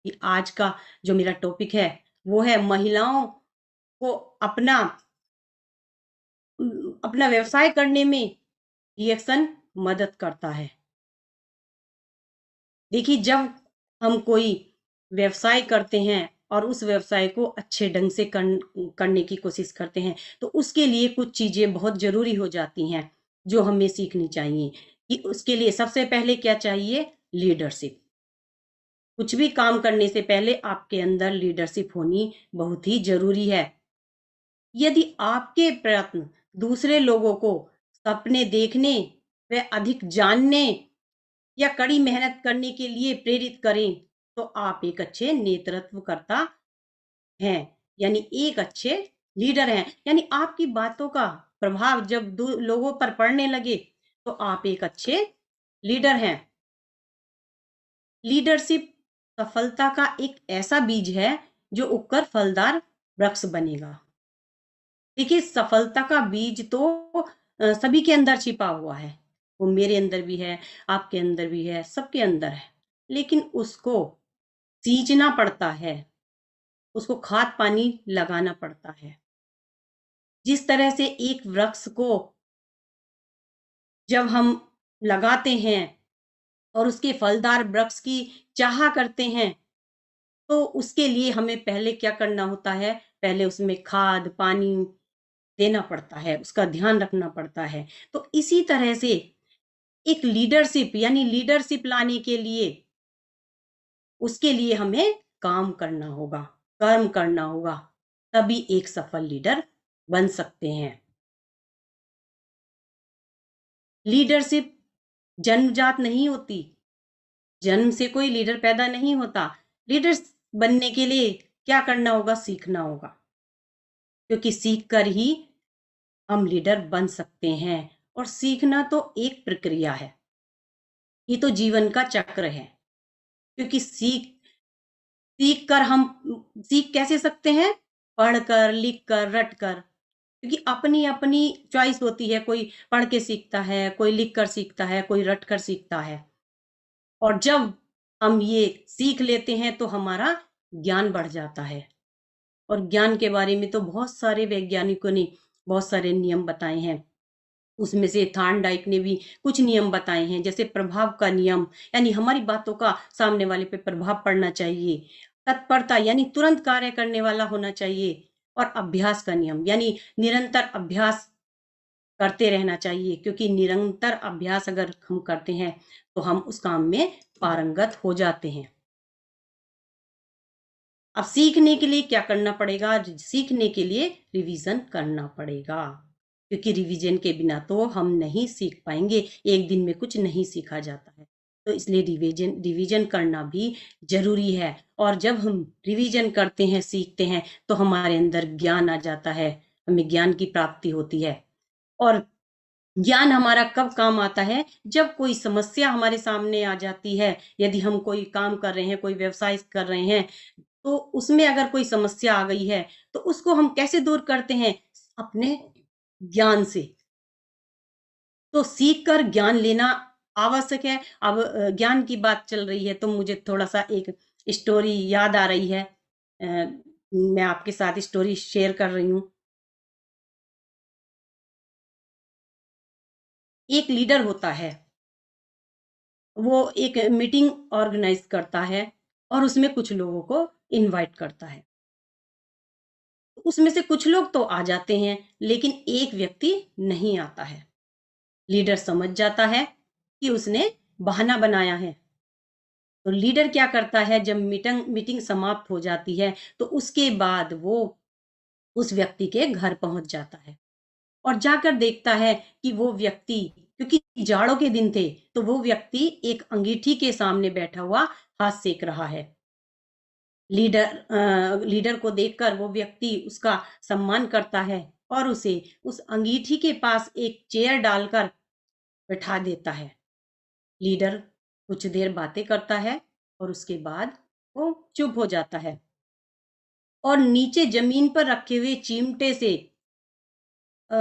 कि आज का जो मेरा टॉपिक है वो है महिलाओं को अपना व्यवसाय करने में रिएक्शन मदद करता है। देखिए, जब हम कोई व्यवसाय करते हैं और उस व्यवसाय को अच्छे ढंग से करने की कोशिश करते हैं, तो उसके लिए कुछ चीज़ें बहुत ज़रूरी हो जाती हैं, जो हमें सीखनी चाहिए। कि उसके लिए सबसे पहले क्या चाहिए? लीडरशिप। कुछ भी काम करने से पहले आपके अंदर लीडरशिप होनी बहुत ही ज़रूरी है। यदि आपके प्रयत्न दूसरे लोगों को सपने देखने व अधिक जानने या कड़ी मेहनत करने के लिए प्रेरित करें, तो आप एक अच्छे नेतृत्वकर्ता हैं, यानी एक अच्छे लीडर हैं। यानी आपकी बातों का प्रभाव जब लोगों पर पड़ने लगे, तो आप एक अच्छे लीडर हैं। लीडरशिप सफलता का एक ऐसा बीज है जो उगकर फलदार वृक्ष बनेगा। देखिए, सफलता का बीज तो सभी के अंदर छिपा हुआ है। वो मेरे अंदर भी है, आपके अंदर भी है, सबके अंदर है। लेकिन उसको सींचना पड़ता है, उसको खाद पानी लगाना पड़ता है। जिस तरह से एक वृक्ष को जब हम लगाते हैं और उसके फलदार वृक्ष की चाह करते हैं, तो उसके लिए हमें पहले क्या करना होता है? पहले उसमें खाद, पानी देना पड़ता है, उसका ध्यान रखना पड़ता है। तो इसी तरह से एक लीडरशिप यानी लीडरशिप लाने के लिए उसके लिए हमें काम करना होगा, कर्म करना होगा, तभी एक सफल लीडर बन सकते हैं। लीडरशिप जन्मजात नहीं होती, जन्म से कोई लीडर पैदा नहीं होता। लीडर बनने के लिए क्या करना होगा? सीखना होगा, क्योंकि सीख कर ही हम लीडर बन सकते हैं। और सीखना तो एक प्रक्रिया है, ये तो जीवन का चक्र है। क्योंकि सीख कर हम सीख कैसे सकते हैं? पढ़कर, लिख कर, रट कर। क्योंकि अपनी अपनी चॉइस होती है, कोई पढ़ के सीखता है, कोई लिख कर सीखता है, कोई रट कर सीखता है। और जब हम ये सीख लेते हैं तो हमारा ज्ञान बढ़ जाता है। और ज्ञान के बारे में तो बहुत सारे वैज्ञानिकों ने बहुत सारे नियम बताए हैं। उसमें से थॉर्नडाइक ने भी कुछ नियम बताए हैं, जैसे प्रभाव का नियम, यानी हमारी बातों का सामने वाले पे प्रभाव पड़ना चाहिए। तत्परता यानी तुरंत कार्य करने वाला होना चाहिए। और अभ्यास का नियम यानी निरंतर अभ्यास करते रहना चाहिए, क्योंकि निरंतर अभ्यास अगर हम करते हैं तो हम उस काम में पारंगत हो जाते हैं। अब सीखने के लिए क्या करना पड़ेगा? सीखने के लिए रिवीजन करना पड़ेगा, क्योंकि रिवीजन के बिना तो हम नहीं सीख पाएंगे। एक दिन में कुछ नहीं सीखा जाता है, तो इसलिए रिवीजन रिवीजन करना भी जरूरी है। और जब हम रिवीजन करते हैं, सीखते हैं, तो हमारे अंदर ज्ञान आ जाता है, हमें ज्ञान की प्राप्ति होती है। और ज्ञान हमारा कब काम आता है? जब कोई समस्या हमारे सामने आ जाती है। यदि हम कोई काम कर रहे हैं, कोई व्यवसाय कर रहे हैं, तो उसमें अगर कोई समस्या आ गई है, तो उसको हम कैसे दूर करते हैं? अपने ज्ञान से। तो सीख कर ज्ञान लेना आवश्यक है। अब ज्ञान की बात चल रही है, तो मुझे थोड़ा-सा एक स्टोरी याद आ रही है। मैं आपके साथ स्टोरी शेयर कर रही हूँ। एक लीडर होता है, वो एक मीटिंग ऑर्गेनाइज़ करता है और उसमें कुछ लोगों को इनवाइट करता है। उसमें से कुछ लोग तो आ जाते हैं, लेकिन एक व्यक्ति नहीं आता है। लीडर समझ जाता है कि उसने बहाना बनाया है। तो लीडर क्या करता है, जब मीटिंग मीटिंग समाप्त हो जाती है, तो उसके बाद वो उस व्यक्ति के घर पहुंच जाता है और जाकर देखता है कि वो व्यक्ति, क्योंकि जाड़ों के दिन थे, तो वो व्यक्ति एक अंगीठी के सामने बैठा हुआ हाथ सेक रहा है। लीडर को देखकर वो व्यक्ति उसका सम्मान करता है और उसे उस अंगीठी के पास एक चेयर डालकर बैठा देता है। लीडर कुछ देर बातें करता है और उसके बाद वो चुप हो जाता है और नीचे जमीन पर रखे हुए चिमटे से अ,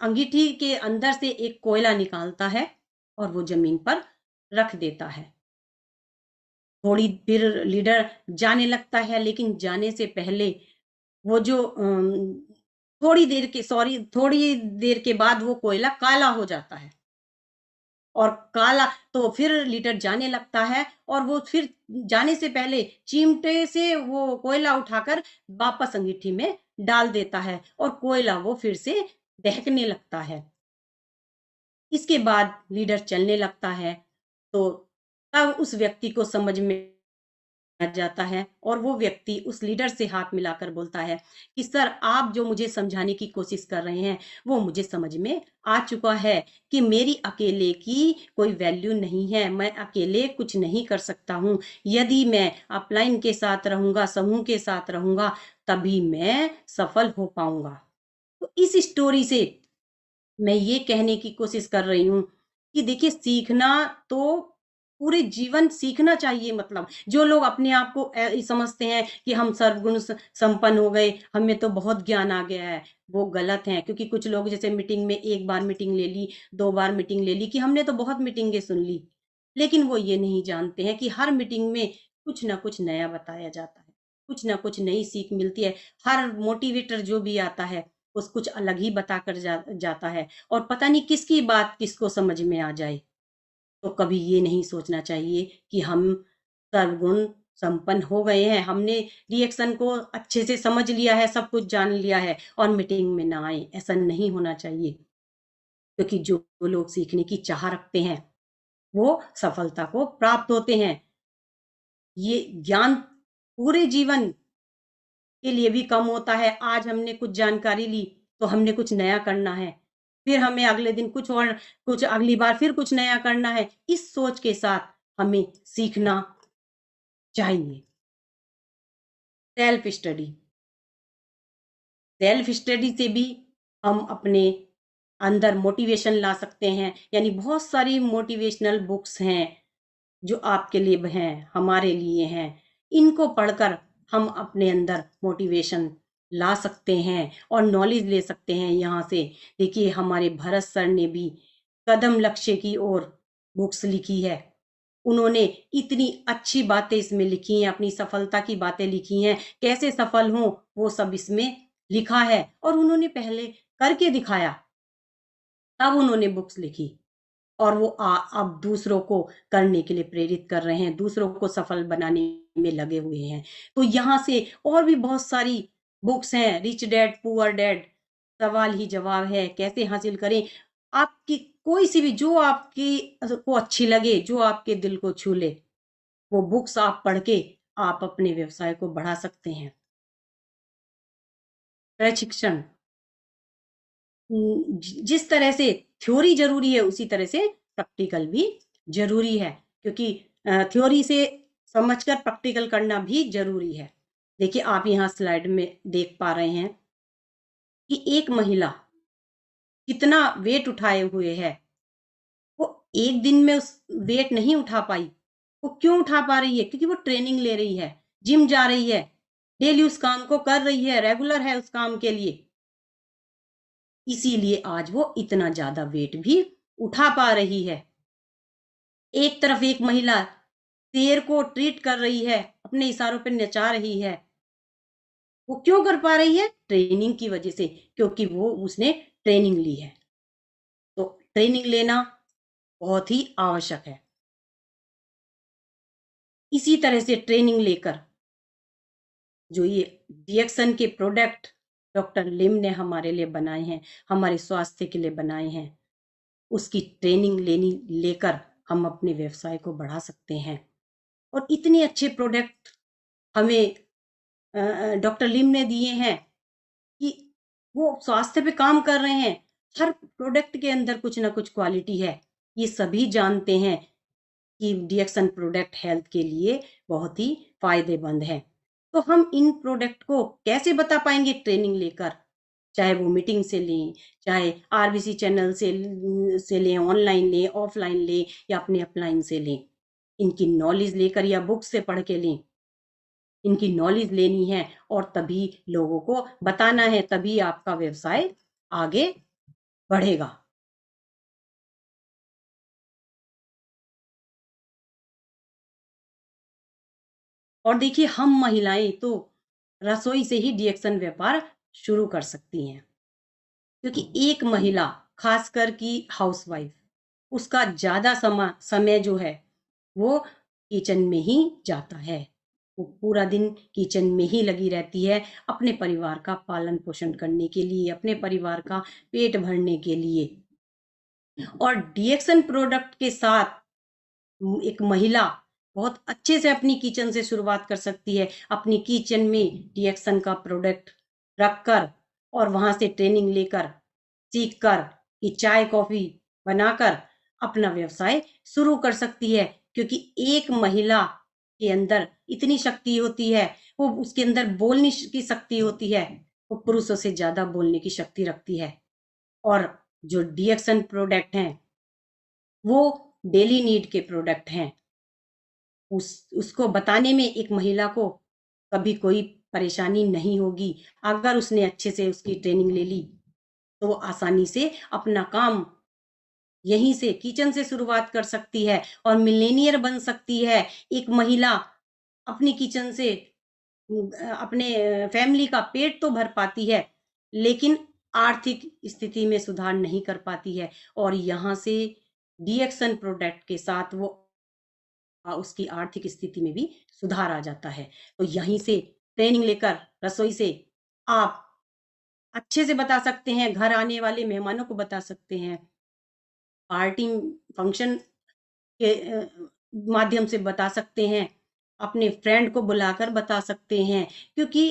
अंगीठी के अंदर से एक कोयला निकालता है और वो जमीन पर रख देता है। थोड़ी फिर लीडर जाने लगता है, लेकिन जाने से पहले वो जो थोड़ी देर के बाद वो कोयला काला हो जाता है, और काला तो फिर लीडर जाने लगता है, और वो फिर जाने से पहले चिमटे से वो कोयला उठाकर वापस अंगीठी में डाल देता है, और कोयला वो फिर से दहकने लगता है। इसके बाद लीडर चलने लगता है, तो तब उस व्यक्ति को समझ में आ जाता है, और वो व्यक्ति उस लीडर से हाथ मिलाकर बोलता है कि सर, आप जो मुझे समझाने की कोशिश कर रहे हैं वो मुझे समझ में आ चुका है कि मेरी अकेले की कोई वैल्यू नहीं है, मैं अकेले कुछ नहीं कर सकता हूँ। यदि मैं अपलाइन के साथ रहूंगा, समूह के साथ रहूंगा, तभी मैं सफल हो पाऊंगा। तो इस स्टोरी से मैं ये कहने की कोशिश कर रही हूँ कि देखिए, सीखना तो पूरे जीवन सीखना चाहिए। मतलब जो लोग अपने आप को समझते हैं कि हम सर्वगुण संपन्न हो गए, हमें तो बहुत ज्ञान आ गया है, वो गलत है। क्योंकि कुछ लोग जैसे मीटिंग में एक बार मीटिंग ले ली, दो बार मीटिंग ले ली कि हमने तो बहुत मीटिंगें सुन ली, लेकिन वो ये नहीं जानते हैं कि हर मीटिंग में कुछ ना कुछ नया बताया जाता है, कुछ ना कुछ नई सीख मिलती है। हर मोटिवेटर जो भी आता है उस कुछ अलग ही बताकर जाता है, और पता नहीं किसकी बात किसको समझ में आ जाए। तो कभी ये नहीं सोचना चाहिए कि हम सर्वगुण संपन्न हो गए हैं, हमने रिएक्शन को अच्छे से समझ लिया है, सब कुछ जान लिया है, और मीटिंग में ना आए। ऐसा नहीं होना चाहिए, क्योंकि जो लोग सीखने की चाह रखते हैं वो सफलता को प्राप्त होते हैं। ये ज्ञान पूरे जीवन के लिए भी कम होता है। आज हमने कुछ जानकारी ली तो हमने कुछ नया करना है, फिर हमें अगले दिन कुछ और, कुछ अगली बार फिर कुछ नया करना है। इस सोच के साथ हमें सीखना चाहिए। सेल्फ स्टडी, सेल्फ स्टडी से भी हम अपने अंदर मोटिवेशन ला सकते हैं। यानी बहुत सारी मोटिवेशनल बुक्स हैं जो आपके लिए हैं, हमारे लिए हैं। इनको पढ़कर हम अपने अंदर मोटिवेशन ला सकते हैं और नॉलेज ले सकते हैं यहाँ से। देखिए, हमारे भरत सर ने भी कदम लक्ष्य की ओर बुक्स लिखी है। उन्होंने इतनी अच्छी बातें इसमें लिखी हैं, अपनी सफलता की बातें लिखी हैं, कैसे सफल हों वो सब इसमें लिखा है, और उन्होंने पहले करके दिखाया, तब उन्होंने बुक्स लिखी। और वो अब दूसरों को करने के लिए प्रेरित कर रहे हैं, दूसरों को सफल बनाने में लगे हुए हैं। तो यहाँ से और भी बहुत सारी बुक्स हैं, रिच डैड पुअर डैड, सवाल ही जवाब है, कैसे हासिल करें। आपकी कोई सी भी जो आपकी को अच्छी लगे, जो आपके दिल को छू ले, वो बुक्स आप पढ़ के आप अपने व्यवसाय को बढ़ा सकते हैं। प्रशिक्षण, जिस तरह से थ्योरी जरूरी है उसी तरह से प्रैक्टिकल भी जरूरी है, क्योंकि थ्योरी से समझकर प्रैक्टिकल करना भी जरूरी है। देखिए, आप यहाँ स्लाइड में देख पा रहे हैं कि एक महिला कितना वेट उठाए हुए है। वो एक दिन में उस वेट नहीं उठा पाई। वो क्यों उठा पा रही है? क्योंकि वो ट्रेनिंग ले रही है, जिम जा रही है, डेली उस काम को कर रही है, रेगुलर है उस काम के लिए। इसीलिए आज वो इतना ज्यादा वेट भी उठा पा रही है। एक तरफ एक महिला शेर को ट्रीट कर रही है, अपने इशारों पर नचा रही है। वो क्यों कर पा रही है? ट्रेनिंग की वजह से, क्योंकि वो उसने ट्रेनिंग ली है। तो ट्रेनिंग लेना बहुत ही आवश्यक है। इसी तरह से ट्रेनिंग लेकर जो ये डीएक्सन के प्रोडक्ट डॉक्टर लिम ने हमारे लिए बनाए हैं, हमारे स्वास्थ्य के लिए बनाए हैं, उसकी ट्रेनिंग लेनी लेकर हम अपने व्यवसाय को बढ़ा सकते हैं। और इतने अच्छे प्रोडक्ट हमें डॉक्टर लिम ने दिए हैं कि वो स्वास्थ्य पे काम कर रहे हैं। हर प्रोडक्ट के अंदर कुछ ना कुछ क्वालिटी है। ये सभी जानते हैं कि डीएक्सन प्रोडक्ट हेल्थ के लिए बहुत ही फायदेमंद है। तो हम इन प्रोडक्ट को कैसे बता पाएंगे? ट्रेनिंग लेकर, चाहे वो मीटिंग से लें, चाहे आरबीसी चैनल से लें, ऑनलाइन लें, ऑफलाइन लें, या अपने अपलाइन से लें। इनकी नॉलेज लेकर या बुक से पढ़ के लें। इनकी नॉलेज लेनी है और तभी लोगों को बताना है, तभी आपका व्यवसाय आगे बढ़ेगा। और देखिए हम महिलाएं तो रसोई से ही डिएक्शन व्यापार शुरू कर सकती हैं, क्योंकि एक महिला, खासकर की हाउसवाइफ, उसका ज्यादा समय जो है वो किचन में ही जाता है। वो पूरा दिन किचन में ही लगी रहती है, अपने परिवार का पालन पोषण करने के लिए, अपने परिवार का पेट भरने के लिए। और डीएक्सन प्रोडक्ट के साथ एक महिला बहुत अच्छे से अपनी किचन से शुरुआत कर सकती है। अपनी किचन में डीएक्सन का प्रोडक्ट रखकर और वहां से ट्रेनिंग लेकर, सीख कर कि चाय कॉफी बनाकर अपना व्यवसाय शुरू कर सकती है। क्योंकि एक महिला के अंदर इतनी शक्ति होती है, वो उसके अंदर बोलने की शक्ति होती है, वो पुरुषों से ज्यादा बोलने की शक्ति रखती है। और जो डीएक्सन प्रोडक्ट हैं वो डेली नीड के प्रोडक्ट हैं। उसको बताने में एक महिला को कभी कोई परेशानी नहीं होगी। अगर उसने अच्छे से उसकी ट्रेनिंग ले ली तो वो आसानी से अपना काम यहीं से किचन से शुरुआत कर सकती है और मिलेनियर बन सकती है। एक महिला अपनी किचन से अपने फैमिली का पेट तो भर पाती है, लेकिन आर्थिक स्थिति में सुधार नहीं कर पाती है। और यहाँ से डीएक्सन प्रोडक्ट के साथ वो उसकी आर्थिक स्थिति में भी सुधार आ जाता है। तो यहीं से ट्रेनिंग लेकर रसोई से आप अच्छे से बता सकते हैं, घर आने वाले मेहमानों को बता सकते हैं, पार्टी फंक्शन के माध्यम से बता सकते हैं, अपने फ्रेंड को बुलाकर बता सकते हैं। क्योंकि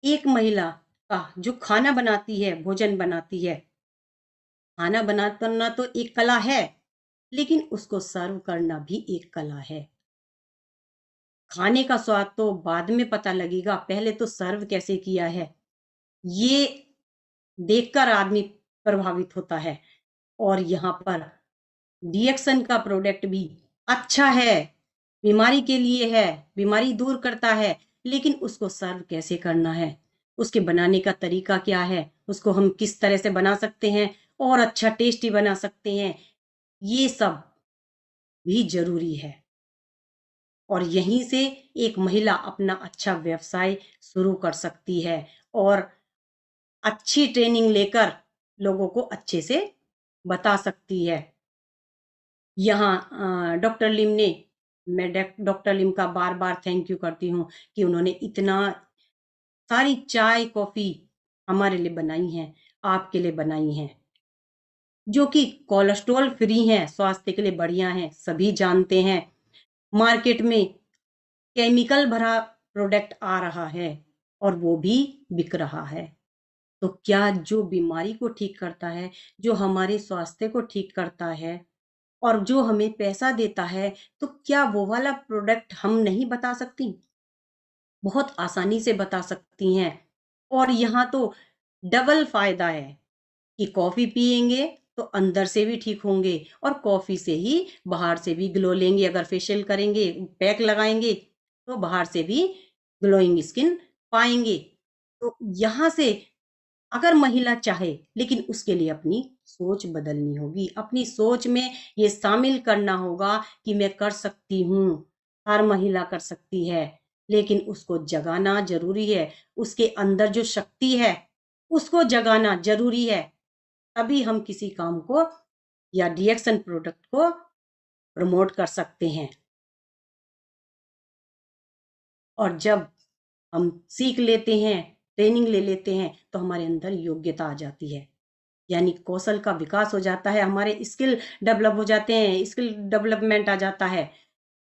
एक महिला का जो खाना बनाती है, भोजन बनाती है, खाना बनाना तो एक कला है, लेकिन उसको सर्व करना भी एक कला है। खाने का स्वाद तो बाद में पता लगेगा, पहले तो सर्व कैसे किया है, ये देखकर आदमी प्रभावित होता है। और यहाँ पर डीएक्सन का प्रोडक्ट भी अच्छा है, बीमारी के लिए है, बीमारी दूर करता है, लेकिन उसको सर्व कैसे करना है, उसके बनाने का तरीका क्या है, उसको हम किस तरह से बना सकते हैं और अच्छा टेस्टी बना सकते हैं, ये सब भी जरूरी है। और यहीं से एक महिला अपना अच्छा व्यवसाय शुरू कर सकती है और अच्छी ट्रेनिंग लेकर लोगों को अच्छे से बता सकती है। यहाँ डॉक्टर लिम ने, मैं डॉक्टर लिम का बार बार थैंक यू करती हूँ कि उन्होंने इतना सारी चाय कॉफी हमारे लिए बनाई हैं, आपके लिए बनाई हैं, जो कि कोलेस्ट्रॉल फ्री हैं, स्वास्थ्य के लिए बढ़िया हैं, सभी जानते हैं। मार्केट में केमिकल भरा प्रोडक्ट आ रहा है और वो भी बिक रहा है। तो क्या जो बीमारी को ठीक करता है, जो हमारे स्वास्थ्य को ठीक करता है और जो हमें पैसा देता है, तो क्या वो वाला प्रोडक्ट हम नहीं बता सकती? बहुत आसानी से बता सकती हैं। और यहाँ तो डबल फायदा है कि कॉफी पिएंगे तो अंदर से भी ठीक होंगे और कॉफी से ही बाहर से भी ग्लो लेंगे। अगर फेशियल करेंगे, पैक लगाएंगे, तो बाहर से भी ग्लोइंग स्किन पाएंगे। तो यहाँ से अगर महिला चाहे, लेकिन उसके लिए अपनी सोच बदलनी होगी, अपनी सोच में ये शामिल करना होगा कि मैं कर सकती हूँ। हर महिला कर सकती है, लेकिन उसको जगाना जरूरी है। उसके अंदर जो शक्ति है उसको जगाना जरूरी है। तभी हम किसी काम को या डीएक्सन प्रोडक्ट को प्रमोट कर सकते हैं। और जब हम सीख लेते हैं, ट्रेनिंग ले लेते हैं, तो हमारे अंदर योग्यता आ जाती है, यानी कौशल का विकास हो जाता है, हमारे स्किल डेवलप हो जाते हैं, स्किल डेवलपमेंट आ जाता है।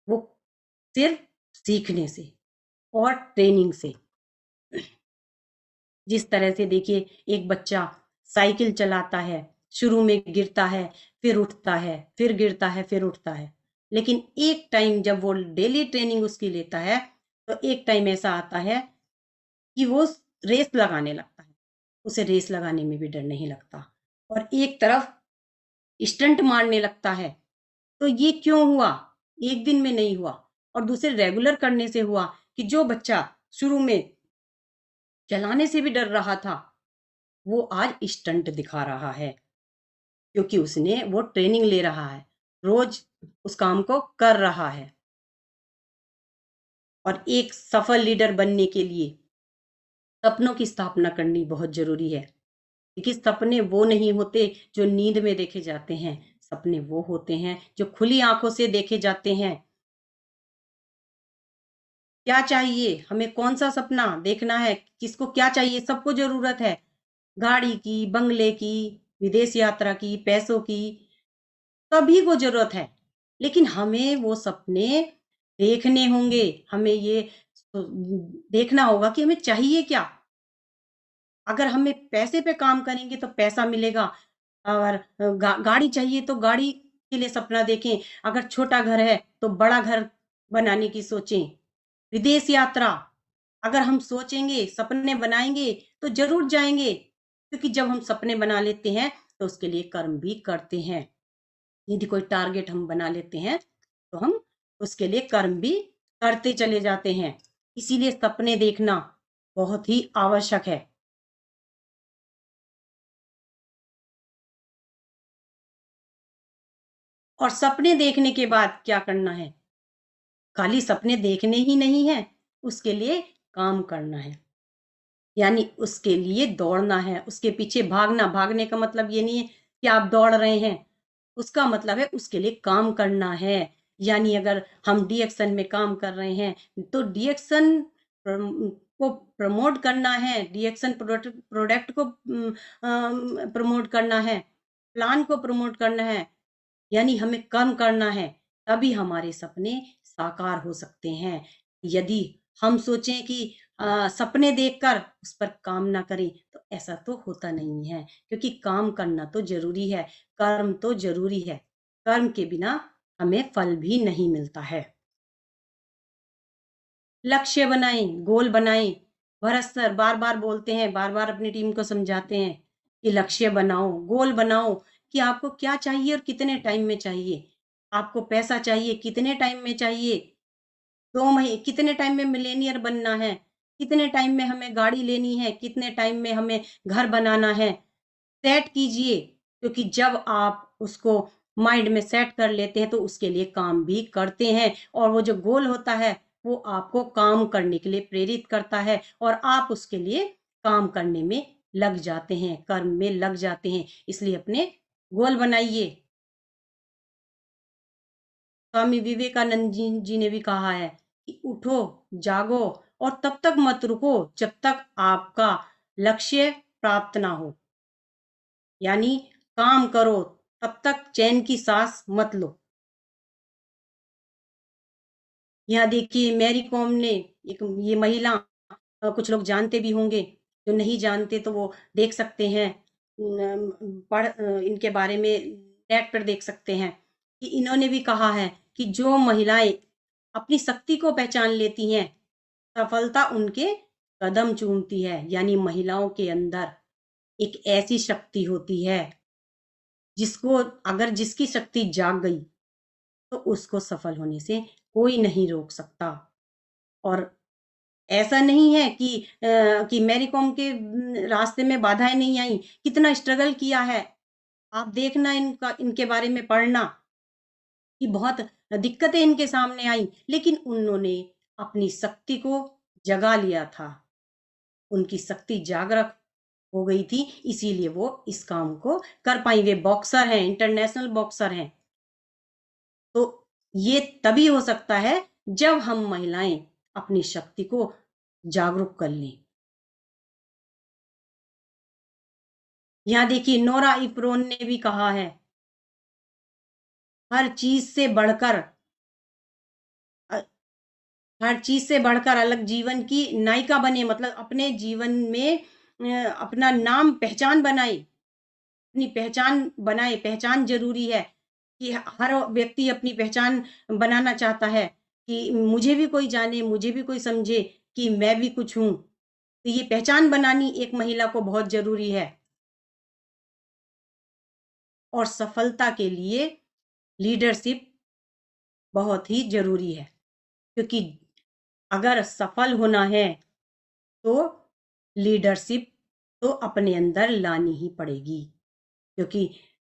वो सिर्फ सीखने से और ट्रेनिंग से। जिस तरह से देखिए, एक बच्चा साइकिल चलाता है, शुरू में गिरता है, फिर उठता है, फिर गिरता है, फिर उठता है, लेकिन एक टाइम जब वो डेली ट्रेनिंग उसकी लेता है, तो एक टाइम ऐसा आता है कि वो रेस लगाने लगता है। उसे रेस लगाने में भी डर नहीं लगता और एक तरफ स्टंट मारने लगता है। तो ये क्यों हुआ? एक दिन में नहीं हुआ, और दूसरे रेगुलर करने से हुआ कि जो बच्चा शुरू में चलाने से भी डर रहा था, वो आज स्टंट दिखा रहा है, क्योंकि उसने वो ट्रेनिंग ले रहा है, रोज उस काम को कर रहा है। और एक सफल लीडर बनने के लिए सपनों की स्थापना करनी बहुत जरूरी है, क्योंकि सपने वो नहीं होते जो नींद में देखे जाते हैं। सपने वो होते हैं जो खुली आंखों से देखे जाते हैं। क्या चाहिए हमें, कौन सा सपना देखना है, किसको क्या चाहिए, सबको जरूरत है। गाड़ी की, बंगले की, विदेश यात्रा की, पैसों की, सभी को जरूरत है। लेकिन हमें वो सपने देखने होंगे। हमें ये देखना होगा कि हमें चाहिए क्या। अगर हमें पैसे पे काम करेंगे तो पैसा मिलेगा, और गाड़ी चाहिए तो गाड़ी के लिए सपना देखें। अगर छोटा घर है तो बड़ा घर बनाने की सोचें। विदेश यात्रा, अगर हम सोचेंगे, सपने बनाएंगे तो जरूर जाएंगे, क्योंकि जब हम सपने बना लेते हैं तो उसके लिए कर्म भी करते हैं। यदि कोई टारगेट हम बना लेते हैं तो हम उसके लिए कर्म भी करते चले जाते हैं। इसीलिए सपने देखना बहुत ही आवश्यक है। और सपने देखने के बाद क्या करना है? खाली सपने देखने ही नहीं है, उसके लिए काम करना है। यानी उसके लिए दौड़ना है, उसके पीछे भागना। भागने का मतलब ये नहीं है कि आप दौड़ रहे हैं, उसका मतलब है उसके लिए काम करना है। यानी अगर हम डीएक्शन में काम कर रहे हैं तो डीएक्शन को प्रमोट करना है, डीएक्शन प्रोडक्ट प्रोडक्ट को प्रमोट करना है, प्लान को प्रमोट करना है। यानी हमें कर्म करना है, तभी हमारे सपने साकार हो सकते हैं। यदि हम सोचें कि सपने देखकर उस पर काम ना करें तो ऐसा तो होता नहीं है, क्योंकि काम करना तो जरूरी है, कर्म तो जरूरी है। कर्म के बिना हमें फल भी नहीं मिलता है। लक्ष्य बनाएं, गोल बनाएं। भरत सर बार बार बोलते हैं, बार बार अपनी टीम को समझाते हैं कि लक्ष्य बनाओ, गोल बनाओ, कि आपको क्या चाहिए और कितने टाइम में चाहिए। आपको पैसा चाहिए, कितने टाइम में चाहिए। 2 महीने, कितने टाइम में मिलेनियर बनना है, कितने टाइम में हमें गाड़ी लेनी है, कितने टाइम में हमें घर बनाना है। सेट कीजिए, क्योंकि जब आप उसको माइंड में सेट कर लेते हैं तो उसके लिए काम भी करते हैं। और वो जो गोल होता है वो आपको काम करने के लिए प्रेरित करता है, और आप उसके लिए काम करने में लग जाते हैं, कर्म में लग जाते हैं। इसलिए अपने गोल बनाइए। स्वामी विवेकानंद जी ने भी कहा है कि उठो, जागो और तब तक मत रुको जब तक आपका लक्ष्य प्राप्त ना हो। यानी काम करो, तब तक चैन की सांस मत लो। यहाँ देखिए मैरी कॉम ने, एक ये महिला, कुछ लोग जानते भी होंगे, जो नहीं जानते तो वो देख सकते हैं, इनके बारे में नेट पर देख सकते हैं कि इन्होंने भी कहा है कि जो महिलाएं अपनी शक्ति को पहचान लेती हैं, सफलता उनके कदम चूमती है। यानी महिलाओं के अंदर एक ऐसी शक्ति होती है जिसको, अगर जिसकी शक्ति जाग गई तो उसको सफल होने से कोई नहीं रोक सकता। और ऐसा नहीं है कि मैरी कॉम के रास्ते में बाधाएं नहीं आई, कितना स्ट्रगल किया है। आप देखना, इनका, इनके बारे में पढ़ना कि बहुत दिक्कतें इनके सामने आई, लेकिन उन्होंने अपनी शक्ति को जगा लिया था। उनकी शक्ति जागृत हो गई थी, इसीलिए वो इस काम को कर पाई। वे बॉक्सर हैं, इंटरनेशनल बॉक्सर हैं। तो ये तभी हो सकता है जब हम महिलाएं अपनी शक्ति को जागरूक कर लें। यहाँ देखिए नोरा इप्रोन ने भी कहा है, हर चीज से बढ़कर, अ, हर चीज से बढ़कर अलग जीवन की नायिका बने। मतलब अपने जीवन में अपना नाम, पहचान बनाए, अपनी पहचान बनाए। पहचान जरूरी है कि हर व्यक्ति अपनी पहचान बनाना चाहता है कि मुझे भी कोई जाने, मुझे भी कोई समझे कि मैं भी कुछ हूं। तो ये पहचान बनानी एक महिला को बहुत जरूरी है। और सफलता के लिए लीडरशिप बहुत ही जरूरी है, क्योंकि अगर सफल होना है तो लीडरशिप तो अपने अंदर लानी ही पड़ेगी। क्योंकि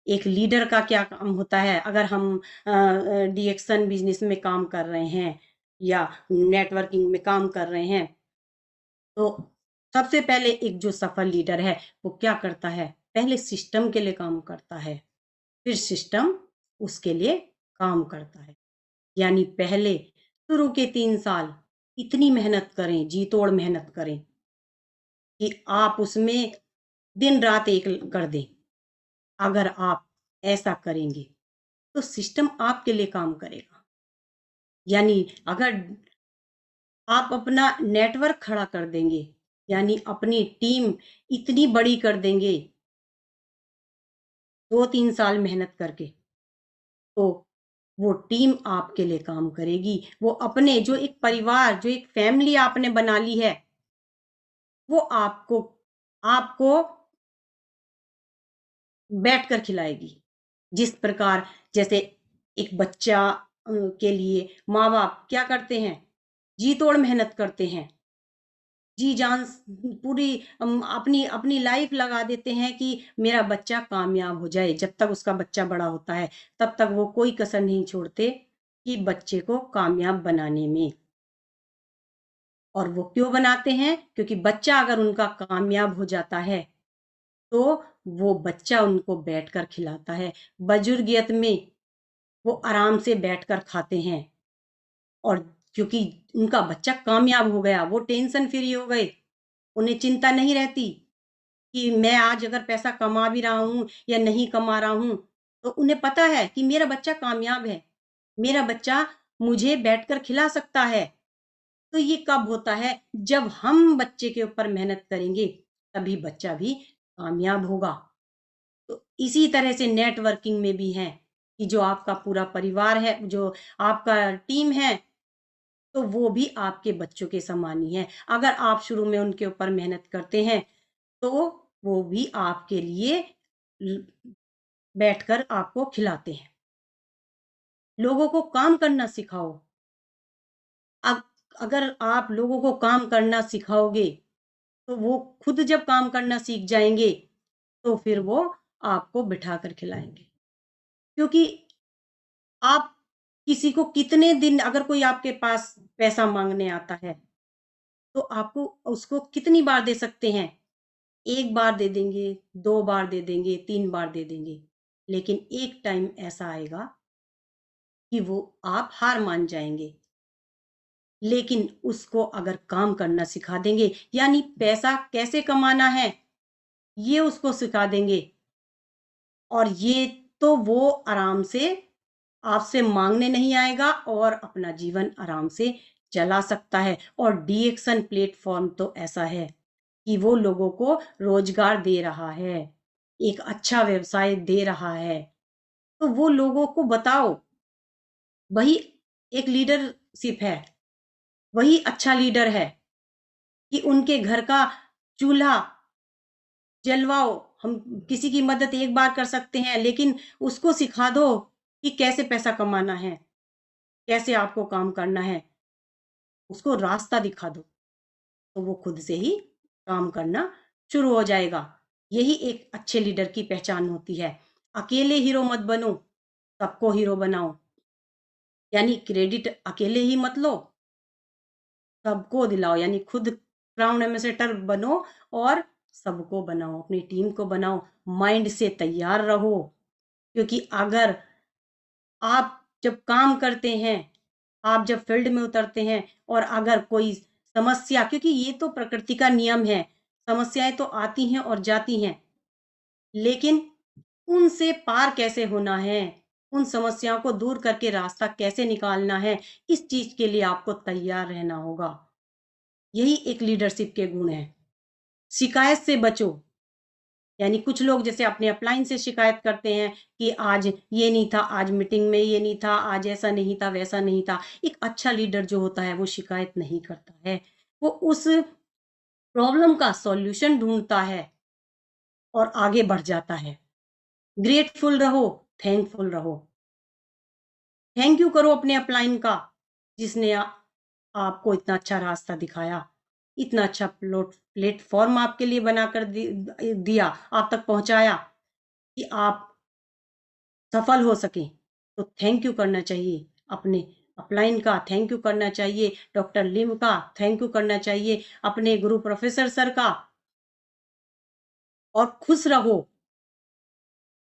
एक लीडर का क्या काम होता है, अगर हम डीएक्शन बिजनेस में काम कर रहे हैं या नेटवर्किंग में काम कर रहे हैं, तो सबसे पहले एक जो सफल लीडर है वो क्या करता है, पहले सिस्टम के लिए काम करता है, फिर सिस्टम उसके लिए काम करता है। यानी पहले शुरू के 3 साल इतनी मेहनत करें, जी तोड़ मेहनत करें कि आप उसमें दिन रात एक कर दें। अगर आप ऐसा करेंगे तो सिस्टम आपके लिए काम करेगा। यानी अगर आप अपना नेटवर्क खड़ा कर देंगे, यानी अपनी टीम इतनी बड़ी कर देंगे 2-3 साल मेहनत करके, तो वो टीम आपके लिए काम करेगी। वो अपने जो एक परिवार, जो एक फैमिली आपने बना ली है, वो आपको आपको बैठकर खिलाएगी। जिस प्रकार जैसे एक बच्चा के लिए माँ-बाप क्या करते हैं? जी तोड़ मेहनत करते हैं। जी जान पूरी अपनी अपनी लाइफ लगा देते हैं कि मेरा बच्चा कामयाब हो जाए। जब तक उसका बच्चा बड़ा होता है, तब तक वो कोई कसर नहीं छोड़ते कि बच्चे को कामयाब बनाने में। और वो क्यों बनाते हैं? क्योंकि बच्चा अगर उनका कामयाब हो जाता है, तो वो बच्चा उनको बैठकर खिलाता है। बुजुर्गियत में वो आराम से बैठकर खाते हैं, और क्योंकि उनका बच्चा कामयाब हो गया, वो टेंशन फ्री हो गए। उन्हें चिंता नहीं रहती कि मैं आज अगर पैसा कमा भी रहा हूँ या नहीं कमा रहा हूँ, तो उन्हें पता है कि मेरा बच्चा कामयाब है, मेरा बच्चा मुझे बैठकर खिला सकता है। तो ये कब होता है? जब हम बच्चे के ऊपर मेहनत करेंगे, तभी बच्चा भी कामयाब होगा। तो इसी तरह से नेटवर्किंग में भी है कि जो आपका पूरा परिवार है, जो आपका टीम है, तो वो भी आपके बच्चों के समान ही है। अगर आप शुरू में उनके ऊपर मेहनत करते हैं, तो वो भी आपके लिए ल बैठकर आपको खिलाते हैं। लोगों को काम करना सिखाओ। अग अगर आप लोगों को काम करना सिखाओगे, तो वो खुद जब काम करना सीख जाएँगे, तो फिर वो आपको बिठाकर खिलाएँगे। क्योंकि आप किसी को कितने दिन, अगर कोई आपके पास पैसा माँगने आता है, तो आपको उसको कितनी बार दे सकते हैं? 1 बार दे देंगे, 2 बार दे देंगे, 3 बार दे देंगे। लेकिन एक टाइम ऐसा आएगा कि वो आप हार मान जाएँगे। लेकिन उसको अगर काम करना सिखा देंगे, यानी पैसा कैसे कमाना है, ये उसको सिखा देंगे, और ये तो वो आराम से आपसे माँगने नहीं आएगा और अपना जीवन आराम से चला सकता है। और डीएक्सन प्लेटफ़ॉर्म तो ऐसा है कि वो लोगों को रोज़गार दे रहा है, एक अच्छा व्यवसाय दे रहा है। तो वो लोगों को बताओ, वही एक लीडरशिप है, वही अच्छा लीडर है कि उनके घर का चूल्हा जलवाओ। हम किसी की मदद एक बार कर सकते हैं, लेकिन उसको सिखा दो कि कैसे पैसा कमाना है, कैसे आपको काम करना है, उसको रास्ता दिखा दो, तो वो खुद से ही काम करना शुरू हो जाएगा। यही एक अच्छे लीडर की पहचान होती है। अकेले हीरो मत बनो, सबको हीरो बनाओ। यानी क्रेडिट अकेले ही मत लो, सबको दिलाओ। यानी खुद क्राउन एम्बेसडर बनो और सबको बनाओ, अपनी टीम को बनाओ, माइंड से तैयार रहो। क्योंकि अगर आप जब काम करते हैं, आप जब फील्ड में उतरते हैं, और अगर कोई समस्या, क्योंकि ये तो प्रकृति का नियम है, समस्याएँ तो आती हैं और जाती हैं, लेकिन उनसे पार कैसे होना है, उन समस्याओं को दूर करके रास्ता कैसे निकालना है, इस चीज़ के लिए आपको तैयार रहना होगा। यही एक लीडरशिप के गुण हैं। शिकायत से बचो। यानी कुछ लोग जैसे अपने अपलाइन से शिकायत करते हैं कि आज ये नहीं था, आज मीटिंग में ये नहीं था, आज ऐसा नहीं था, वैसा नहीं था। एक अच्छा लीडर जो होता है वो शिकायत नहीं करता है। वो उस प्रॉब्लम का सॉल्यूशन ढूँढता है और आगे बढ़ जाता है। ग्रेटफुल रहो, थैंकफुल रहो। थैंक यू करो अपने अपलाइन का, जिसने आपको इतना अच्छा रास्ता दिखाया, इतना अच्छा प्लेटफ़ॉर्म आपके लिए बनाकर दिया, आप तक पहुँचाया कि आप सफल हो सकें। तो थैंक यू करना चाहिए अपने अपलाइन का थैंक यू करना चाहिए, डॉक्टर लिम का थैंक यू करना चाहिए, अपने गुरु प्रोफेसर सर का। और खुश रहो।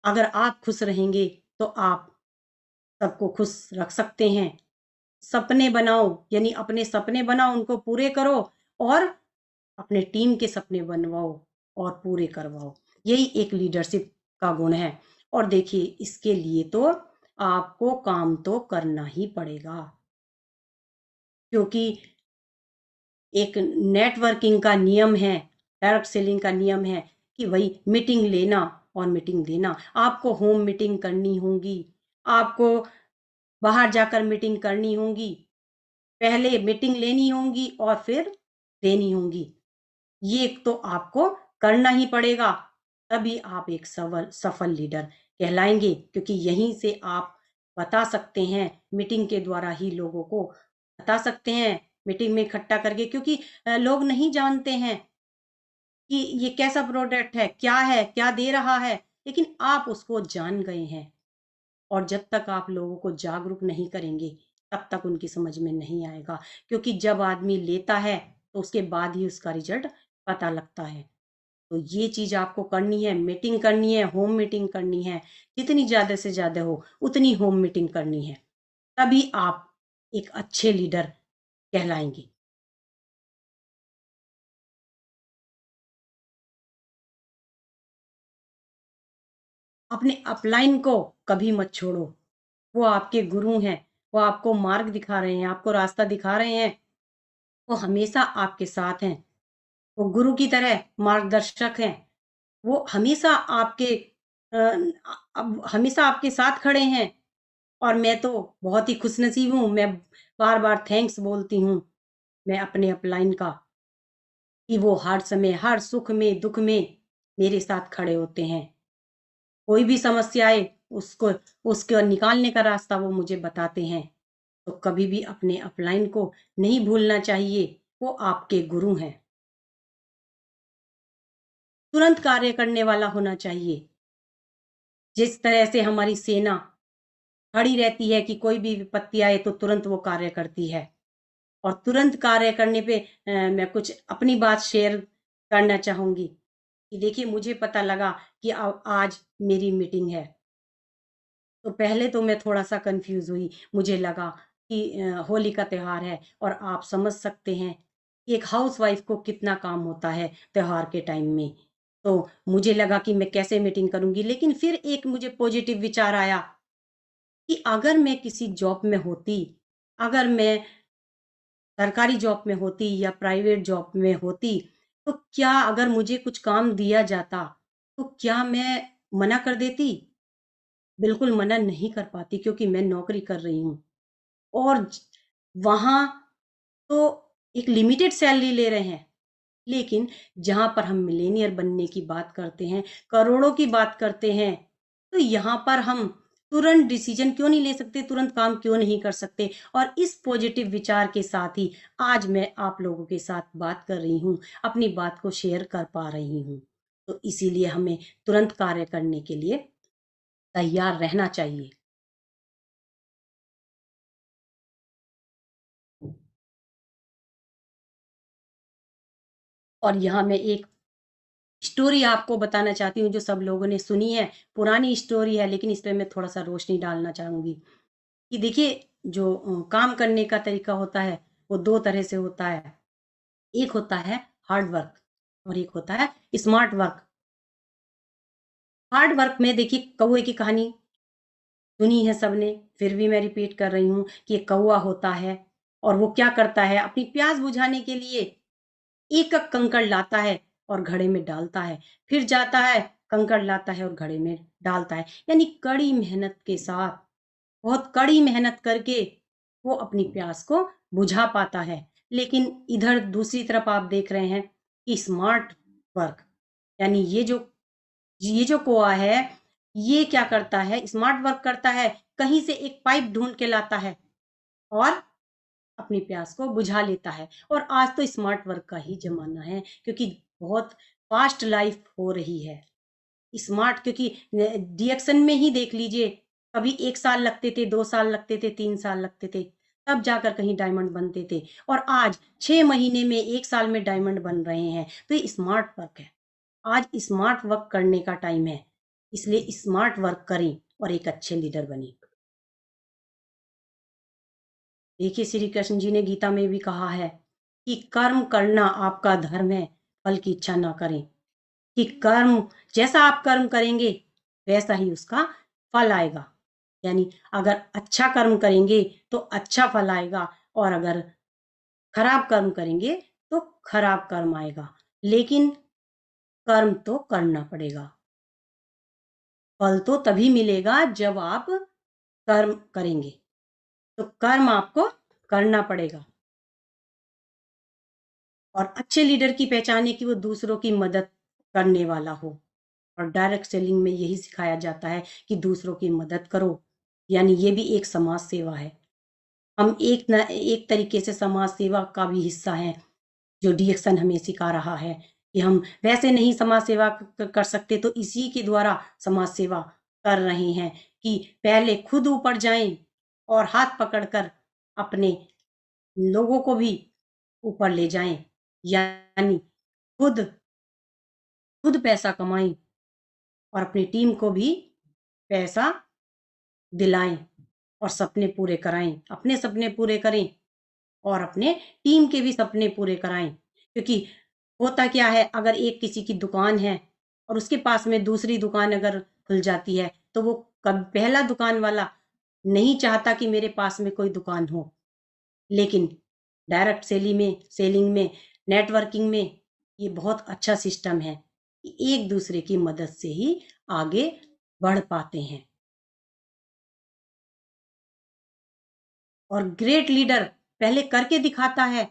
अगर आप खुश रहेंगे तो आप सबको खुश रख सकते हैं। सपने बनाओ, यानी अपने सपने बनाओ, उनको पूरे करो और अपने टीम के सपने बनवाओ और पूरे करवाओ। यही एक लीडरशिप का गुण है। और देखिए, इसके लिए तो आपको काम तो करना ही पड़ेगा, क्योंकि एक नेटवर्किंग का नियम है, डायरेक्ट सेलिंग का नियम है कि वही मीटिंग लेना और मीटिंग देना। आपको होम मीटिंग करनी होगी, आपको बाहर जाकर मीटिंग करनी होगी, पहले मीटिंग लेनी होगी और फिर देनी होगी। ये तो आपको करना ही पड़ेगा, तभी आप एक सफल लीडर कहलाएंगे, क्योंकि यहीं से आप बता सकते हैं, मीटिंग के द्वारा ही लोगों को बता सकते हैं, मीटिंग में इकट्ठा करके, क्योंकि लोग नहीं जानते हैं कि ये कैसा प्रोडक्ट है, क्या दे रहा है, लेकिन आप उसको जान गए हैं। और जब तक आप लोगों को जागरूक नहीं करेंगे, तब तक उनकी समझ में नहीं आएगा, क्योंकि जब आदमी लेता है तो उसके बाद ही उसका रिजल्ट पता लगता है। तो ये चीज आपको करनी है, मीटिंग करनी है, होम मीटिंग करनी है, जितनी ज्यादा से ज्यादा हो उतनी होम मीटिंग करनी है, तभी आप एक अच्छे लीडर कहलाएंगे। अपने अपलाइन को कभी मत छोड़ो। वो आपके गुरु हैं, वो आपको मार्ग दिखा रहे हैं, आपको रास्ता दिखा रहे हैं, वो हमेशा आपके साथ हैं। वो गुरु की तरह मार्गदर्शक हैं। वो हमेशा आपके हमेशा आपके साथ खड़े हैं। और मैं तो बहुत ही खुशनसीब हूँ, मैं बार-बार थैंक्स बोलती हूँ, मैं अपने अपलाइन का, कि वो हर समय, हर सुख में, दुःख में मेरे साथ खड़े होते हैं। कोई भी समस्या आए, उसको उसको निकालने का रास्ता वो मुझे बताते हैं। तो कभी भी अपने अपलाइन को नहीं भूलना चाहिए, वो आपके गुरु हैं। तुरंत कार्य करने वाला होना चाहिए। जिस तरह से हमारी सेना खड़ी रहती है कि कोई भी विपत्ति आए तो तुरंत वो कार्य करती है। और तुरंत कार्य करने पे मैं कुछ अपनी बात शेयर करना चाहूँगी कि देखिए, मुझे पता लगा कि आज मेरी मीटिंग है। तो पहले तो मैं थोड़ा-सा कन्फ्यूज़ हुई। मुझे लगा कि होली का त्योहार है और आप समझ सकते हैं कि एक हाउसवाइफ़ को कितना काम होता है त्योहार के टाइम में। तो मुझे लगा कि मैं कैसे मीटिंग करूँगी, लेकिन फिर एक मुझे पॉज़िटिव विचार आया कि अगर मैं किसी जॉब में होती, अगर मैं सरकारी जॉब में होती या प्राइवेट जॉब में होती, तो क्या अगर मुझे कुछ काम दिया जाता, तो क्या मैं मना कर देती? बिल्कुल मना नहीं कर पाती, क्योंकि मैं नौकरी कर रही हूँ। और वहाँ तो एक लिमिटेड सैलरी ले रहे हैं, लेकिन जहाँ पर हम मिलेनियर बनने की बात करते हैं, करोड़ों की बात करते हैं, तो यहाँ पर हम तुरंत डिसीजन क्यों नहीं ले सकते, तुरंत काम क्यों नहीं कर सकते? और इस पॉजिटिव विचार के साथ ही आज मैं आप लोगों के साथ बात कर रही हूँ, अपनी बात को शेयर कर पा रही हूँ। तो इसीलिए हमें तुरंत कार्य करने के लिए तैयार रहना चाहिए। और यहाँ मैं एक स्टोरी आपको बताना चाहती हूँ, जो सब लोगों ने सुनी है। पुरानी स्टोरी है, लेकिन इस पे मैं थोड़ा-सा रोशनी डालना चाहूँगी कि देखिए, जो काम करने का तरीका होता है, वो 2 तरह से होता है। एक होता है हार्ड वर्क और एक होता है स्मार्ट वर्क। हार्ड वर्क में देखिए, कौवे की कहानी सुनी है सबने, फिर भी मैं रिपीट कर रही हूँ कि एक कौवा होता है और वो क्या करता है, अपनी प्यास बुझाने के लिए एक-एक कंकड़ लाता है और घड़े में डालता है। फिर जाता है, कंकड़ लाता है और घड़े में डालता है। यानी कड़ी मेहनत के साथ, बहुत कड़ी मेहनत करके वो अपनी प्यास को बुझा पाता है। लेकिन इधर दूसरी तरफ आप देख रहे हैं कि स्मार्ट वर्क, यानी ये जो कौवा है, ये क्या करता है, स्मार्ट वर्क करता है, कहीं से एक पाइप ढूँढ के लाता है और अपनी प्यास को बुझा लेता है। और आज तो स्मार्ट वर्क का ही ज़माना है, क्योंकि बहुत फ़ास्ट लाइफ़ हो रही है। स्मार्ट, क्योंकि डीएक्शन में ही देख लीजिए, कभी 1 साल लगते थे, 2 साल लगते थे, 3 साल लगते थे। तब जाकर कहीं डायमंड बनते थे, और आज 6 महीने में, 1 साल में डायमंड बन रहे हैं। तो ये स्मार्ट वर्क है। आज स्मार्ट वर्क करने का टाइम है, इसलिए स्मार्ट वर्क करें और एक अच्छे लीडर बनें। देखिए, श्री कृष्ण जी ने गीता में भी कहा है कि कर्म करना आपका धर्म है, फल की इच्छा ना करें। कि कर्म, जैसा आप कर्म करेंगे वैसा ही उसका फल आएगा। यानी अगर अच्छा कर्म करेंगे तो अच्छा फल आएगा, और अगर खराब कर्म करेंगे तो खराब कर्म आएगा। लेकिन कर्म तो करना पड़ेगा। फल तो तभी मिलेगा जब आप कर्म करेंगे। तो कर्म आपको करना पड़ेगा। और अच्छे लीडर की पहचान है कि वो दूसरों की मदद करने वाला हो। और डायरेक्ट सेलिंग में यही सिखाया जाता है कि दूसरों की मदद करो, यानी ये भी एक समाज सेवा है। हम एक तरीके से समाज सेवा का भी हिस्सा हैं, जो डीएक्सन हमें सिखा रहा है कि हम वैसे नहीं समाज सेवा कर सकते, तो इसी के द्वारा समाज सेवा कर रहे हैं कि पहले खुद ऊपर जाएं और हाथ पकड़कर अपने लोगों को भी ऊपर ले जाएं। यानी खुद खुद पैसा कमाएं और अपनी टीम को भी पैसा दिलाएं और सपने पूरे कराएं। अपने सपने पूरे करें और अपने टीम के भी सपने पूरे कराएं। क्योंकि होता क्या है, अगर एक किसी की दुकान है और उसके पास में दूसरी दुकान अगर खुल जाती है, तो वो कब पहला दुकान वाला नहीं चाहता कि मेरे पास में कोई दुकान हो। लेकिन डायरेक्ट सेलिंग में, नेटवर्किंग में ये बहुत अच्छा सिस्टम है कि एक दूसरे की मदद से ही आगे बढ़ पाते हैं। और ग्रेट लीडर पहले करके दिखाता है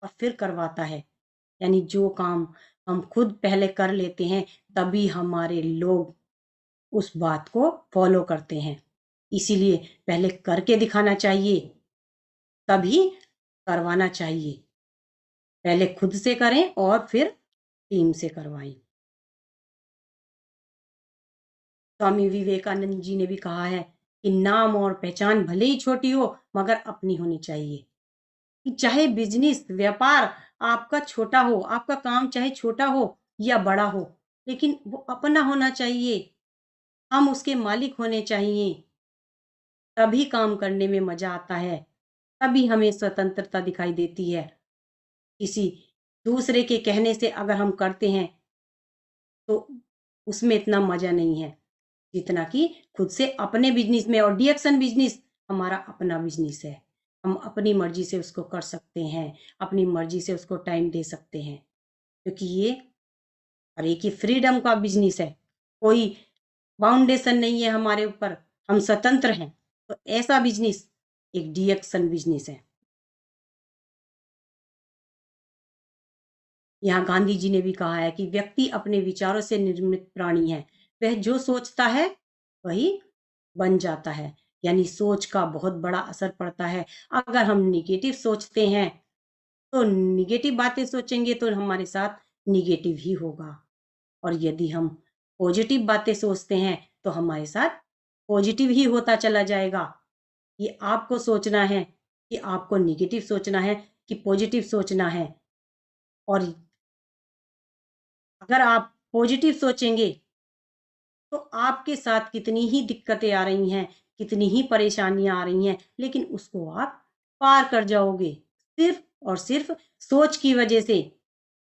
और फिर करवाता है। यानी जो काम हम खुद पहले कर लेते हैं, तभी हमारे लोग उस बात को फॉलो करते हैं। इसीलिए पहले करके दिखाना चाहिए, तभी करवाना चाहिए। पहले खुद से करें और फिर टीम से करवाएं। स्वामी विवेकानंद जी ने भी कहा है कि नाम और पहचान भले ही छोटी हो, मगर अपनी होनी चाहिए। कि चाहे बिजनेस, व्यापार आपका छोटा हो, आपका काम चाहे छोटा हो या बड़ा हो, लेकिन वो अपना होना चाहिए। हम उसके मालिक होने चाहिए। तभी काम करने में मजा आता है, तभी हमें स्वतंत्रता दिखाई देती है। किसी दूसरे के कहने से अगर हम करते हैं तो उसमें इतना मजा नहीं है जितना कि खुद से अपने बिजनेस में। और डीएक्सन बिजनेस हमारा अपना बिजनेस है। हम अपनी मर्जी से उसको कर सकते हैं, अपनी मर्जी से उसको टाइम दे सकते हैं, क्योंकि ये और एक ही फ्रीडम का बिजनेस है। कोई बाउंडेशन नहीं है हमारे ऊपर, हम स्वतंत्र हैं। तो ऐसा बिजनेस एक डीएक्सन बिजनेस है। यहाँ गांधी जी ने भी कहा है कि व्यक्ति अपने विचारों से निर्मित प्राणी है। वह जो सोचता है वही बन जाता है। यानी सोच का बहुत बड़ा असर पड़ता है। अगर हम निगेटिव सोचते हैं तो निगेटिव बातें सोचेंगे तो हमारे साथ निगेटिव ही होगा। और यदि हम पॉजिटिव बातें सोचते हैं तो हमारे साथ पॉजिटिव ही होता चला जाएगा। ये आपको सोचना है कि आपको निगेटिव सोचना है कि पॉजिटिव सोचना है। और अगर आप पॉजिटिव सोचेंगे तो आपके साथ कितनी ही दिक्कतें आ रही हैं, कितनी ही परेशानियां आ रही हैं, लेकिन उसको आप पार कर जाओगे, सिर्फ और सिर्फ सोच की वजह से।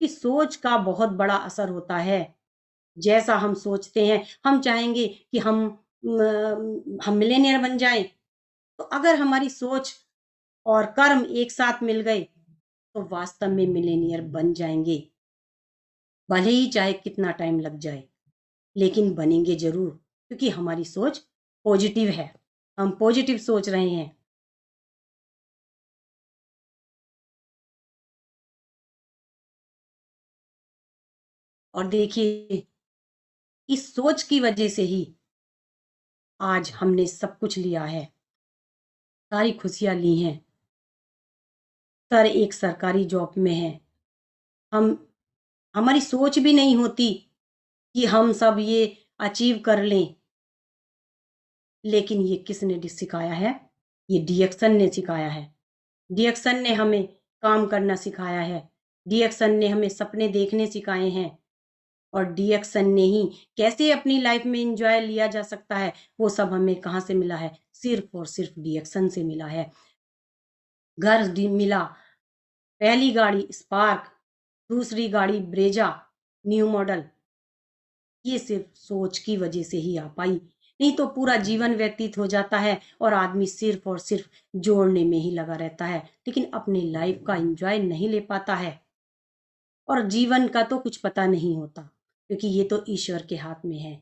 कि सोच का बहुत बड़ा असर होता है। जैसा हम सोचते हैं, हम चाहेंगे कि हम मिलेनियर बन जाएं, तो अगर हमारी सोच और कर्म एक साथ मिल गए तो वास्तव में मिलेनियर बन जाएंगे। भले ही चाहे कितना टाइम लग जाए, लेकिन बनेंगे जरूर, क्योंकि हमारी सोच पॉजिटिव है। हम पॉजिटिव सोच रहे हैं। और देखिए, इस सोच की वजह से ही आज हमने सब कुछ लिया है, सारी खुशियां ली हैं। सर एक सरकारी जॉब में है। हम हमारी सोच भी नहीं होती कि हम सब ये अचीव कर लें। लेकिन ये किसने सिखाया है? ये डीएक्सन ने सिखाया है। डिएक्सन ने हमें काम करना सिखाया है, डिएक्सन ने हमें सपने देखने सिखाए हैं और डिएक्सन ने ही कैसे अपनी लाइफ में एंजॉय लिया जा सकता है, वो सब हमें कहाँ से मिला है? सिर्फ और सिर्फ डिएक्सन से मिला है। घर मिला, पहली गाड़ी स्पार्क, दूसरी गाड़ी ब्रेजा न्यू मॉडल, ये सिर्फ सोच की वजह से ही आ पाई, नहीं तो पूरा जीवन व्यतीत हो जाता है और आदमी सिर्फ और सिर्फ जोड़ने में ही लगा रहता है, लेकिन अपनी लाइफ का एंजॉय नहीं ले पाता है और जीवन का तो कुछ पता नहीं होता, क्योंकि ये तो ईश्वर के हाथ में है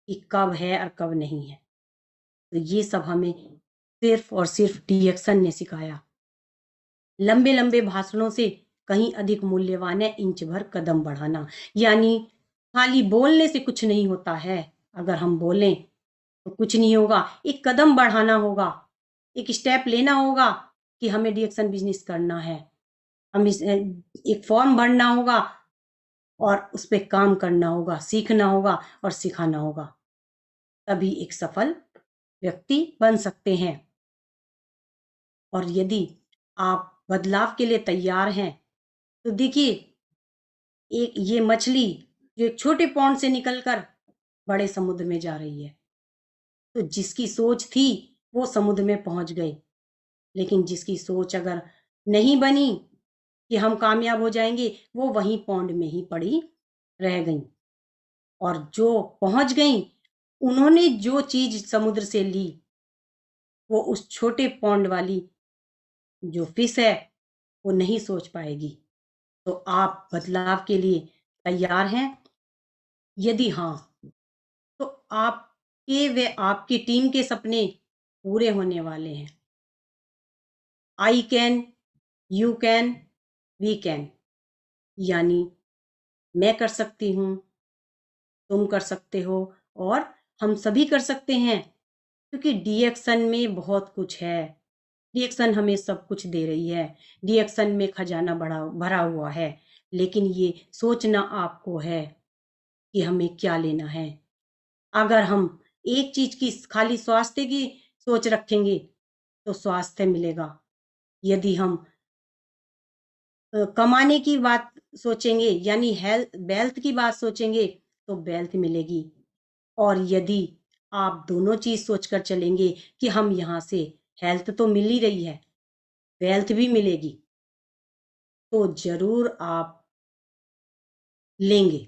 कि कब है और कब नहीं है। तो ये सब हमें सिर्फ और सिर्फ डिएक्सन ने सिखाया। लंबे लंबे भाषणों से कहीं अधिक मूल्यवान है इंच भर कदम बढ़ाना, यानी खाली बोलने से कुछ नहीं होता है। अगर हम बोलें तो कुछ नहीं होगा, एक कदम बढ़ाना होगा, एक स्टेप लेना होगा कि हमें डिएक्शन बिजनेस करना है, हम एक फॉर्म भरना होगा और उस पर काम करना होगा, सीखना होगा और सिखाना होगा, तभी एक सफल व्यक्ति बन सकते हैं। और यदि आप बदलाव के लिए तैयार हैं तो देखिए, एक ये मछली जो एक छोटे पॉन्ड से निकलकर बड़े समुद्र में जा रही है, तो जिसकी सोच थी वो समुद्र में पहुंच गए, लेकिन जिसकी सोच अगर नहीं बनी कि हम कामयाब हो जाएंगे, वो वहीं पॉन्ड में ही पड़ी रह गई। और जो पहुंच गई, उन्होंने जो चीज समुद्र से ली, वो उस छोटे पॉन्ड वाली जो फिश है वो नहीं सोच पाएगी। तो आप बदलाव के लिए तैयार हैं? यदि हाँ, तो आपके व आपकी टीम के सपने पूरे होने वाले हैं। I can, you can, we can, यानी मैं कर सकती हूँ, तुम कर सकते हो और हम सभी कर सकते हैं, क्योंकि डिएक्शन में बहुत कुछ है। डिएक्शन हमें सब कुछ दे रही है, डिएक्शन में खजाना बड़ा भरा हुआ है, लेकिन ये सोचना आपको है कि हमें क्या लेना है। अगर हम एक चीज की खाली स्वास्थ्य की सोच रखेंगे तो स्वास्थ्य मिलेगा, यदि हम कमाने की बात सोचेंगे यानी हेल्थ वेल्थ की बात सोचेंगे तो वेल्थ मिलेगी। और यदि आप दोनों चीज सोचकर चलेंगे कि हम यहाँ से हेल्थ तो मिल ही रही है, वेल्थ भी मिलेगी, तो जरूर आप लेंगे,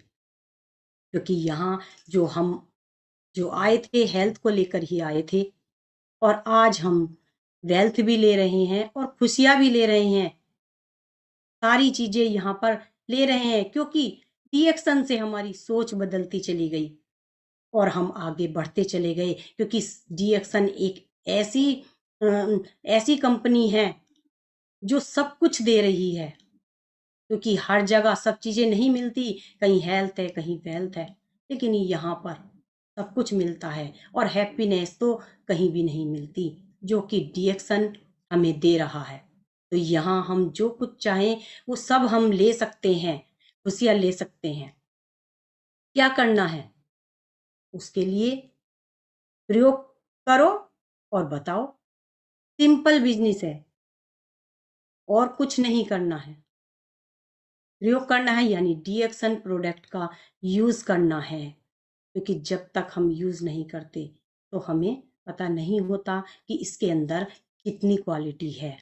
क्योंकि यहाँ हम जो आए थे हेल्थ को लेकर ही आए थे और आज हम वेल्थ भी ले रहे हैं और खुशियां भी ले रहे हैं। सारी चीजें यहाँ पर ले रहे हैं क्योंकि डिएक्शन से हमारी सोच बदलती चली गई और हम आगे बढ़ते चले गए, क्योंकि डिएक्शन एक ऐसी ऐसी कंपनी है जो सब कुछ दे रही है, क्योंकि हर जगह सब चीजें नहीं मिलती, कहीं हेल्थ है कहीं वेल्थ है, लेकिन यहाँ पर सब कुछ मिलता है और हैप्पीनेस तो कहीं भी नहीं मिलती, जो कि डिएक्शन हमें दे रहा है। तो यहाँ हम जो कुछ चाहें वो सब हम ले सकते हैं, खुशियां ले सकते हैं। क्या करना है? उसके लिए प्रयोग करो और बताओ। सिंपल बिजनेस है और कुछ नहीं करना है, प्रयोग करना है, यानी डिएक्शन प्रोडक्ट का यूज करना है, क्योंकि जब तक हम यूज नहीं करते तो हमें पता नहीं होता कि इसके अंदर कितनी क्वालिटी है,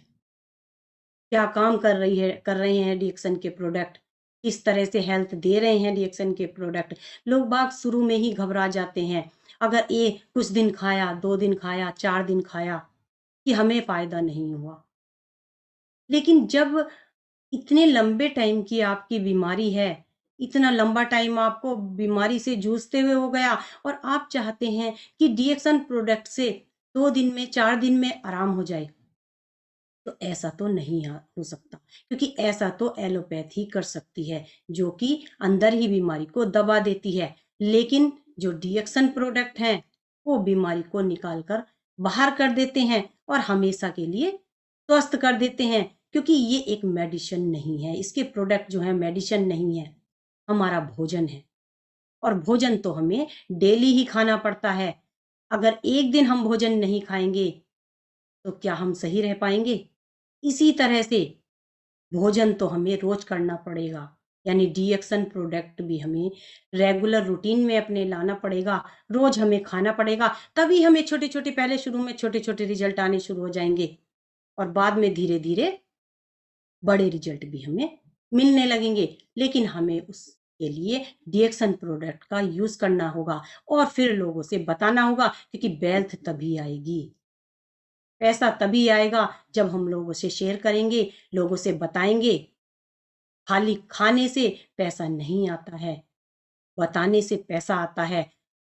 क्या काम कर रहे हैं डिएक्शन के प्रोडक्ट, किस तरह से हेल्थ दे रहे हैं डिएक्शन के प्रोडक्ट। लोग बाग शुरू में ही घबरा जाते हैं, अगर ये कुछ दिन खाया, 2 दिन खाया, 4 दिन खाया कि हमें फायदा नहीं हुआ, लेकिन जब इतने लंबे टाइम की आपकी बीमारी है, इतना लंबा टाइम आपको बीमारी से जूझते हुए हो गया और आप चाहते हैं कि डिएक्शन प्रोडक्ट से 2 दिन में, 4 दिन में आराम हो जाए, तो ऐसा तो नहीं हो सकता, क्योंकि ऐसा तो एलोपैथी कर सकती है, जो कि अंदर ही बीमारी को दबा देती है, लेकिन जो डिएक्शन प्रोडक्ट हैं वो बीमारी को निकाल कर बाहर कर देते हैं और हमेशा के लिए स्वस्थ कर देते हैं, क्योंकि ये एक मेडिसिन नहीं है, इसके प्रोडक्ट जो है मेडिसिन नहीं है, हमारा भोजन है और भोजन तो हमें डेली ही खाना पड़ता है। अगर एक दिन हम भोजन नहीं खाएंगे तो क्या हम सही रह पाएंगे? इसी तरह से भोजन तो हमें रोज करना पड़ेगा, यानी डीएक्सन प्रोडक्ट भी हमें रेगुलर रूटीन में अपने लाना पड़ेगा, रोज हमें खाना पड़ेगा, तभी हमें छोटे-छोटे पहले शुरू में छोटे-छोटे रिजल्ट आने शुरू हो जाएँगे और बाद में धीरे-धीरे बड़े रिजल्ट भी हमें मिलने लगेंगे। लेकिन हमें उसके लिए डीएक्सन प्रोडक्ट का यूज़ करना होगा और फिर लोगों से बताना होगा, क्योंकि वेल्थ तभी आएगी। पैसा तभी आएगा जब हम लोगों से शेयर करेंगे, लोगों से बताएँगे। खाली खाने से पैसा नहीं आता है, बताने से पैसा आता है।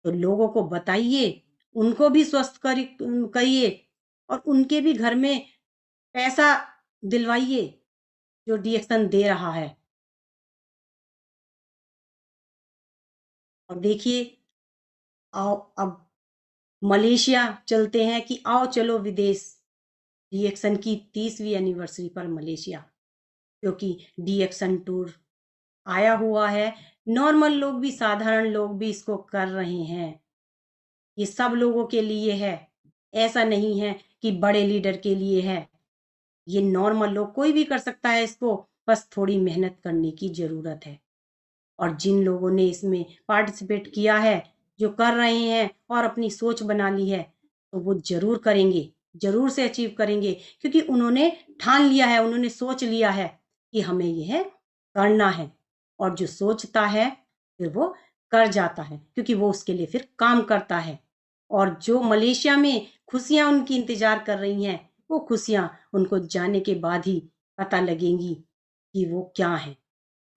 तो लोगों को बताइए, उनको भी स्वस्थ करिए और उनके भी घर में पैसा दिलवाइए जो डीएक्सन दे रहा है। और देखिए, आओ अब मलेशिया चलते हैं कि आओ चलो विदेश, डीएक्सन की 30वीं एनिवर्सरी पर मलेशिया, क्योंकि डीएक्सन टूर आया हुआ है। नॉर्मल लोग भी, साधारण लोग भी इसको कर रहे हैं। ये सब लोगों के लिए है, ऐसा नहीं है कि बड़े लीडर के लिए है। ये नॉर्मल लोग, कोई भी कर सकता है इसको, बस थोड़ी मेहनत करने की ज़रूरत है। और जिन लोगों ने इसमें पार्टिसिपेट किया है, जो कर रहे हैं और अपनी सोच बना ली है, तो वो ज़रूर करेंगे, ज़रूर से अचीव करेंगे, क्योंकि उन्होंने ठान लिया है, उन्होंने सोच लिया है कि हमें यह करना है। और जो सोचता है, फिर वो कर जाता है, क्योंकि वो उसके लिए फिर काम करता है। और जो मलेशिया में खुशियाँ उनकी इंतज़ार कर रही हैं, वो खुशियाँ उनको जाने के बाद ही पता लगेंगी कि वो क्या हैं।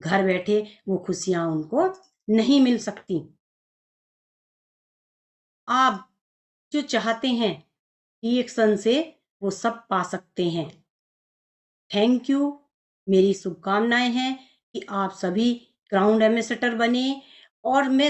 घर बैठे वो खुशियाँ उनको नहीं मिल सकती। आप जो चाहते हैं रिएक्शन से, वो सब पा सकते हैं। Thank you. मेरी शुभकामनाएँ हैं कि आप सभी ग्राउंड एम्बेसडर बने और मैं